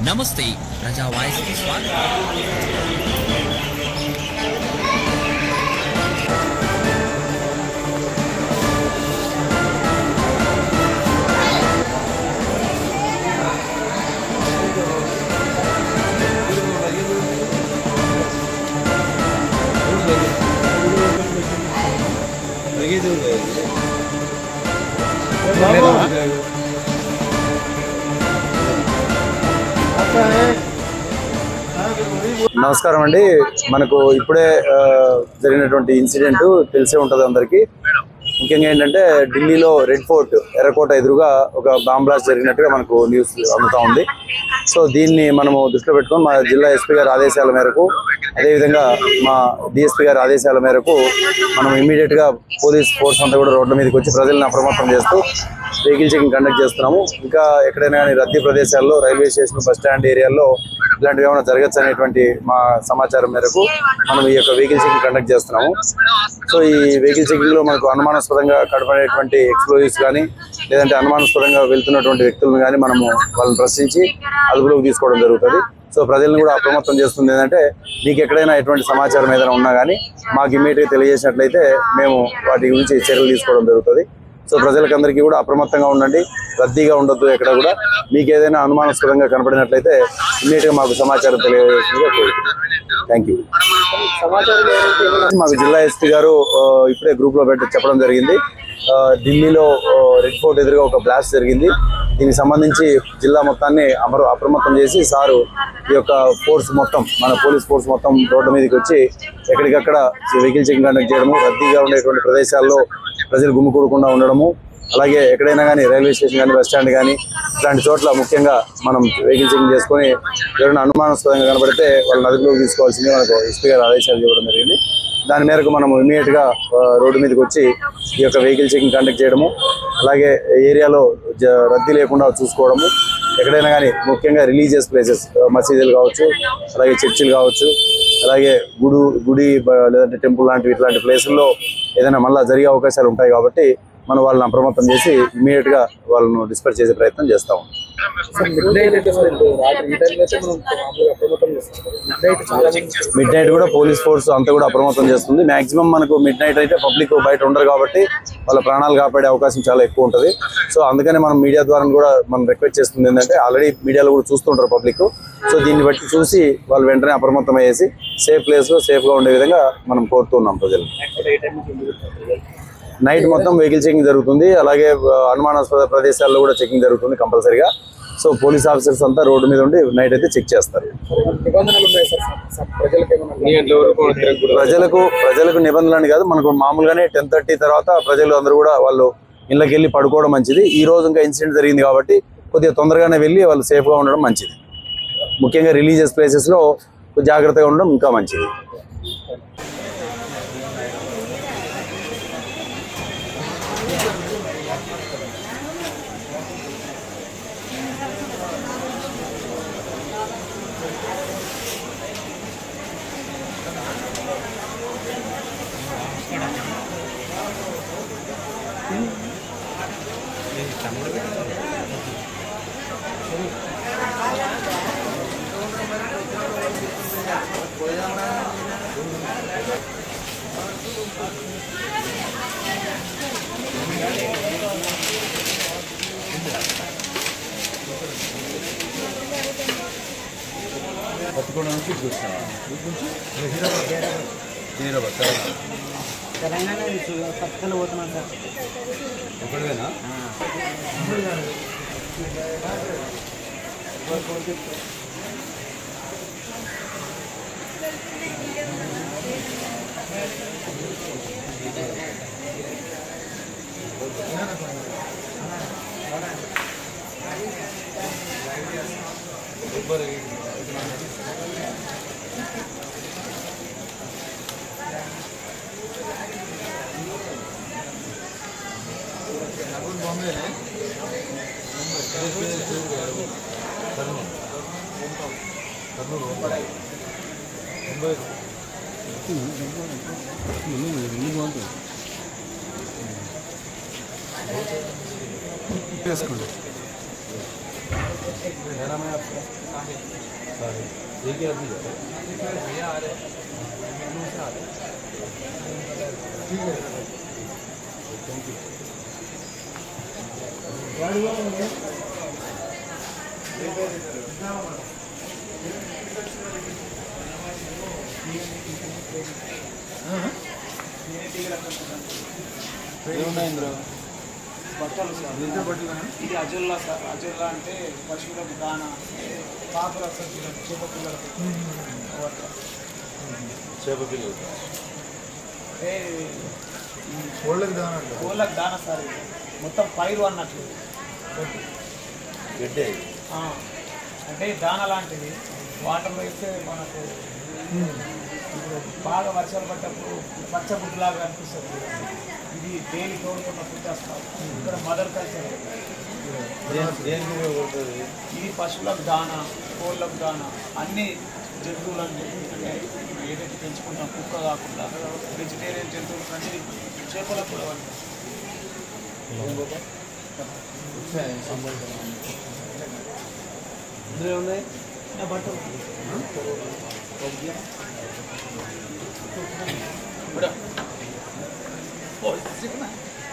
నమస్తే ప్రజా వాయిస్ కి స్వాగతం. నమస్కారం అండి. మనకు ఇప్పుడే జరిగినటువంటి ఇన్సిడెంట్ తెలిసే ఉంటుంది అందరికీ. ముఖ్యంగా ఏంటంటే ఢిల్లీలో రెడ్ ఫోర్ట్ ఎర్రకోట ఎదురుగా ఒక బాంబ్ బ్లాస్ట్ జరిగినట్టుగా మనకు న్యూస్ అందుతూ ఉంది. సో దీన్ని మనము దృష్టిలో పెట్టుకొని మా జిల్లా ఎస్పీ గారి ఆదేశాల మేరకు, అదేవిధంగా మా డిఎస్పీ గారి ఆదేశాల మేరకు మనం ఇమ్మీడియట్గా పోలీస్ ఫోర్స్ అంతా కూడా రోడ్ల మీదకి వచ్చి ప్రజలను అప్రమత్తం చేస్తూ వెహికల్ చెకింగ్ కండక్ట్ చేస్తున్నాము. ఇంకా ఎక్కడైనా కానీ రద్దీ ప్రదేశాల్లో, రైల్వే స్టేషన్, బస్ స్టాండ్ ఏరియాల్లో ఇలాంటివి ఏమైనా జరగచ్చు అనేటువంటి మా సమాచారం మేరకు మనం ఈ యొక్క వెహికల్ చెకింగ్ కండక్ట్ చేస్తున్నాము. సో ఈ వెహికల్ చెకింగ్ లో మనకు అనుమానాస్పదంగా కనపడేటువంటి ఎక్స్ప్లోజివ్స్ కానీ, లేదంటే అనుమానాస్పదంగా వెళ్తున్నటువంటి వ్యక్తులను కానీ మనము వాళ్ళని ప్రశ్నించి అదుపులోకి తీసుకోవడం జరుగుతుంది. సో ప్రజలను కూడా అప్రమత్తం చేస్తుంది ఏంటంటే, మీకు ఎక్కడైనా ఎటువంటి సమాచారం ఏదైనా ఉన్నా కానీ మాకు ఇమ్మీడియట్గా తెలియజేసినట్లయితే మేము వాటి గురించి చర్యలు తీసుకోవడం జరుగుతుంది. సో ప్రజలకందరికీ కూడా అప్రమత్తంగా ఉండండి, రద్దీగా ఉండొద్దు. ఎక్కడ కూడా మీకు ఏదైనా అనుమానాస్పదంగా కనపడినట్లయితే ఇమ్మీడియట్గా మాకు సమాచారం తెలియజేసిందిగా కోరుతున్నాను. Thank you. మాకు జిల్లా ఎస్పీ గారు ఇప్పుడే గ్రూప్లో చెప్పడం జరిగింది. ఢిల్లీలో రెడ్ ఫోర్ట్ ఎదురుగా ఒక బ్లాస్ట్ జరిగింది. దీనికి సంబంధించి జిల్లా మొత్తాన్ని అప్రమత్తం చేసి సారు ఈ యొక్క ఫోర్స్ మొత్తం, మన పోలీస్ ఫోర్స్ మొత్తం రోడ్ల మీదకి వచ్చి ఎక్కడికక్కడ వెహికల్ చెకింగ్ కండక్ట్ చేయడము, రద్దీగా ఉండేటువంటి ప్రదేశాల్లో ప్రజలు గుమ్మికూడకుండా ఉండడము, అలాగే ఎక్కడైనా కానీ రైల్వే స్టేషన్ కానీ, బస్ స్టాండ్ కానీ ఇలాంటి చోట్ల ముఖ్యంగా మనం వెహికల్ చెకింగ్ చేసుకొని ఎవరైనా అనుమానాస్పదంగా కనబడితే వాళ్ళని అదుపులోకి తీసుకోవాల్సింది మనకు ఎస్పీ గారు ఆదేశాలు ఇవ్వడం జరిగింది. దాని మేరకు మనం ఇమీడియట్గా రోడ్డు మీదకి వచ్చి ఈ యొక్క వెహికల్ చెకింగ్ కండక్ట్ చేయడము, అలాగే ఏరియాలో రద్దీ లేకుండా చూసుకోవడము, ఎక్కడైనా కానీ ముఖ్యంగా రిలీజియస్ ప్లేసెస్, మసీదులు కావచ్చు, అలాగే చర్చిలు కావచ్చు, అలాగే గుడి లేదంటే టెంపుల్ లాంటివి ఇట్లాంటి ప్లేసుల్లో ఏదైనా మళ్ళీ జరిగే అవకాశాలు ఉంటాయి. కాబట్టి మనం వాళ్ళని అప్రమత్తం చేసి ఇమీడియట్గా వాళ్ళను డిస్పర్స్ చేసే ప్రయత్నం చేస్తాము. మిడ్ నైట్ కూడా పోలీస్ ఫోర్స్ అంతా కూడా అప్రమత్తం చేస్తుంది. మాక్సిమం మనకు మిడ్ నైట్ అయితే పబ్లిక్ బయట ఉండరు కాబట్టి వాళ్ళ ప్రాణాలు కాపాడే అవకాశం చాలా ఎక్కువ ఉంటుంది. సో అందుకని మనం మీడియా ద్వారా కూడా మనం రిక్వెస్ట్ చేస్తుంది ఏంటంటే, ఆల్రెడీ మీడియాలో కూడా చూస్తుంటారు పబ్లిక్. సో దీన్ని బట్టి చూసి వాళ్ళు వెంటనే అప్రమత్తం అయ్యేసి సేఫ్ ప్లేస్లో సేఫ్గా ఉండే విధంగా మనం కోరుతున్నాం ప్రజలు. నైట్ మొత్తం వెహికల్ చెకింగ్ జరుగుతుంది. అలాగే అనుమానాస్పద ప్రదేశాల్లో కూడా చెకింగ్ జరుగుతుంది కంపల్సరీగా. సో పోలీస్ ఆఫీసర్స్ అంతా రోడ్డు మీద ఉండి నైట్ అయితే చెక్ చేస్తారు. ప్రజలకు నిబంధనలు అని కాదు, మనకు మామూలుగానే 10:30 తర్వాత ప్రజలు అందరూ కూడా వాళ్ళు ఇళ్ళకి వెళ్ళి పడుకోవడం మంచిది. ఈ రోజు ఇంకా ఇన్సిడెంట్ జరిగింది కాబట్టి కొద్దిగా తొందరగానే వెళ్ళి వాళ్ళు సేఫ్గా ఉండడం మంచిది. ముఖ్యంగా రిలీజియస్ ప్లేసెస్లో జాగ్రత్తగా ఉండడం ఇంకా మంచిది. తెలంగాణ పక్కన పోతున్నాం సార్. ఒకవేనా చేసుకోండి. బట్టలు సార్ ఇది అజొల్లా సార్. అజొల్లా అంటే పశువులకు దానా, పాపల చేప పిల్లలకు అంటే కోళ్ళకి దానా సార్. ఇది మొత్తం పైరు అన్నట్లు అంటే దానా లాంటిది. వాటర్లో వేస్తే మనకు ఇప్పుడు బాగా వర్షాలు పడ్డప్పుడు పచ్చబుడ్లాగా అనిపిస్తుంది. ఇది డైలీ తోడుకున్న ఫుడ్ వస్తారు. ఇక్కడ మదర్ కల్చర్. ఇది పశువులకు దానా, కోళ్ళకు దానా, అన్ని జంతువులన్నీ అంటే ఏదైతే పెంచుకుంటాం కుక్క కాకుండా వెజిటేరియన్ జంతువులు అన్ని చేపలకు కూడా వాడతాం. ఇందులో ఉన్నాయి నా బట్టలు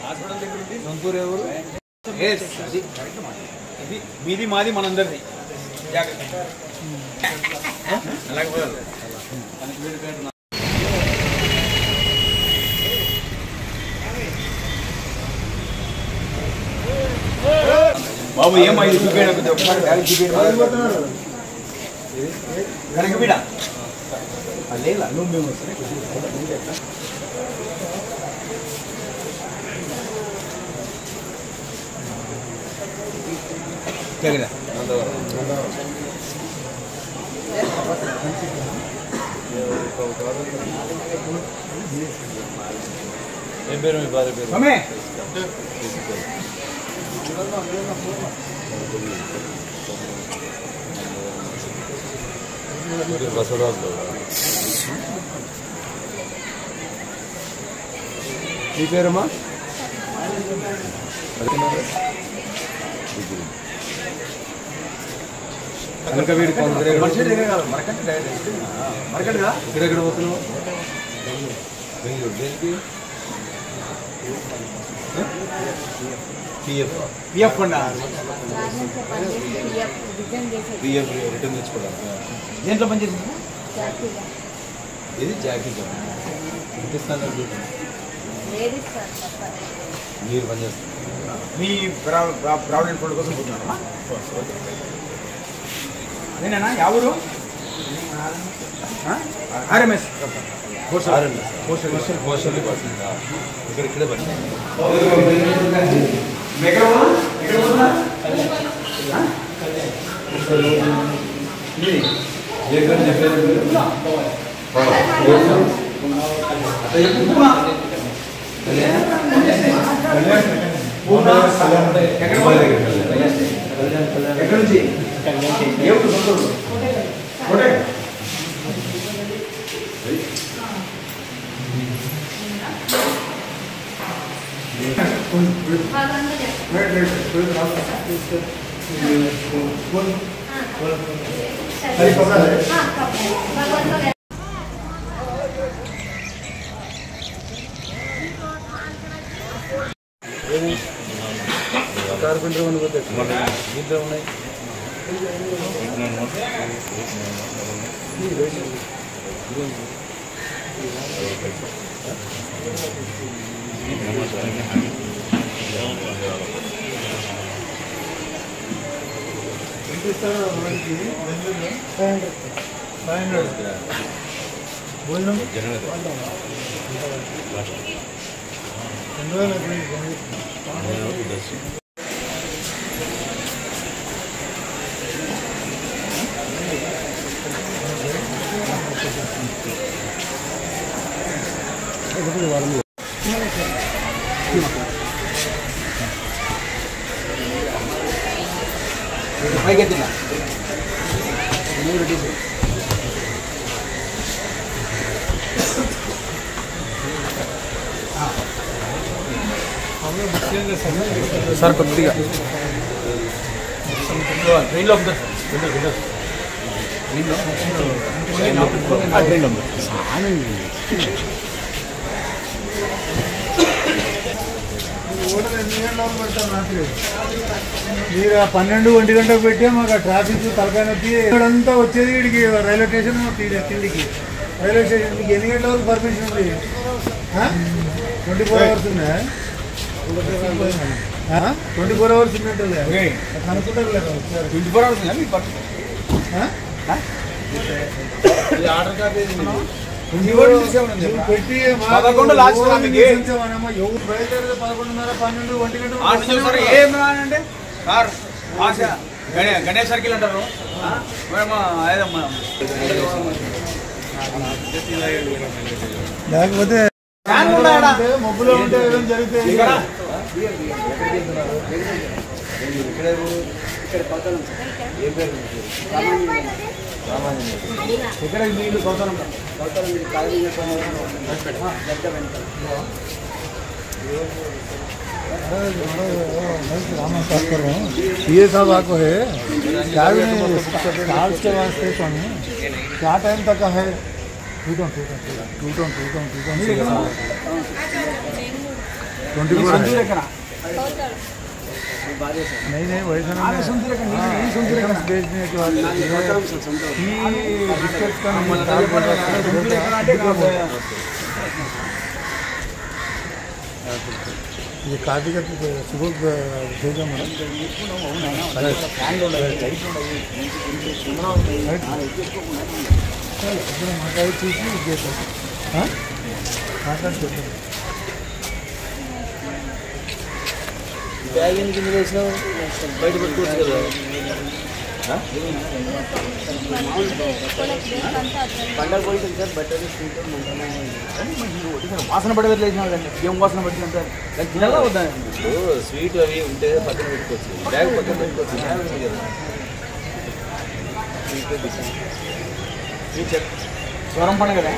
హాస్పిటల్ దగ్గర ఉంది. సొంతూరు ఎవరు? ఇది మీది మాది మనందరిది. జాగ్రత్త. బాబు ఏమైంది చూపేయడం కనకబిడ లేదా నువ్వు మేము జగదా ఏం పేరు మీ భార్య పేరు? బసవరాజు. మీ పేరమ్మా? కనకవీడి ఇక్కడెక్కడ పోతున్నావు? బెంగళూరు. దేనికి? పిఎఫ్ ఫండ్ పిఎఫ్ రిటర్న్ తెచ్చుకోవడానికి. దేంట్లో పనిచేసింది? ఇది జాకీ జాబ్. పాకిస్తాన్ మీరు పనిచేస్తారు. మీ ప్రావిడెంట్ ఫండ్ కోసం పోతున్నారా? అదేనా ఎవరు? ఆర్ఎంఎస్ ఇక్కడే పని. ఎక్కడ నుంచి? కార్పెంటర్ దీంట్లో ఉన్నాయి. భోజనం పైకెత్తినా సార్ కొద్దిగా ట్రైన్లో ఉంటుంది సార్ ట్రైన్లో మీరు 12 1 గంటకు పెట్టే మాకు ఆ ట్రాఫిక్ తలకాయ నొప్పి ఇక్కడంతా వచ్చేది వీడికి రైల్వే స్టేషన్ తిండికి రైల్వే స్టేషన్ మీకు ఎన్ని గంటల వరకు పర్మిషన్ ఉంది 24 అవర్స్ ఉందా 24 అవర్స్ ఉన్నట్టు అనుకుంటారు లేదా 24 అవర్స్ ఆర్డర్ కాపీ పెట్టి ఎవరు బయలుదేరితే 11:30 12 1 గంట ఏమంటే సార్ గణేష్ సర్కిల్ అంటారు లేకపోతే మబ్బులో ఉంటే ఏదైనా జరిగితే ఇక్కడ నీళ్ళు గౌతమ్ ये सब आपको है क्या चार्ज के वास्ते स्वामी क्या टाइम तक का है टूटन 24 नहीं वैसा बेचने के बाद ये काफी का सुबह भेजा मैडम బ్యాగ్ ఎందుకు ఇందులో వేసినావు బయట పెట్టుకోవచ్చు కదా పండగ పోయింది సార్ బట్టలు వాసన పడవేట్లేదు ఏం వాసన పడుతుంది సార్ తినాలా వద్దా స్వీట్ అవి ఉంటే పక్కన పెట్టుకోవచ్చు బ్యాగ్ పక్కన పెట్టుకోవచ్చు బ్యాగ్ ఉంది కదా స్వరం పండుగ కదా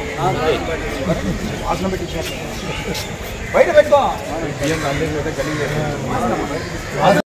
వాసన పెట్టి బయట పెట్టుకో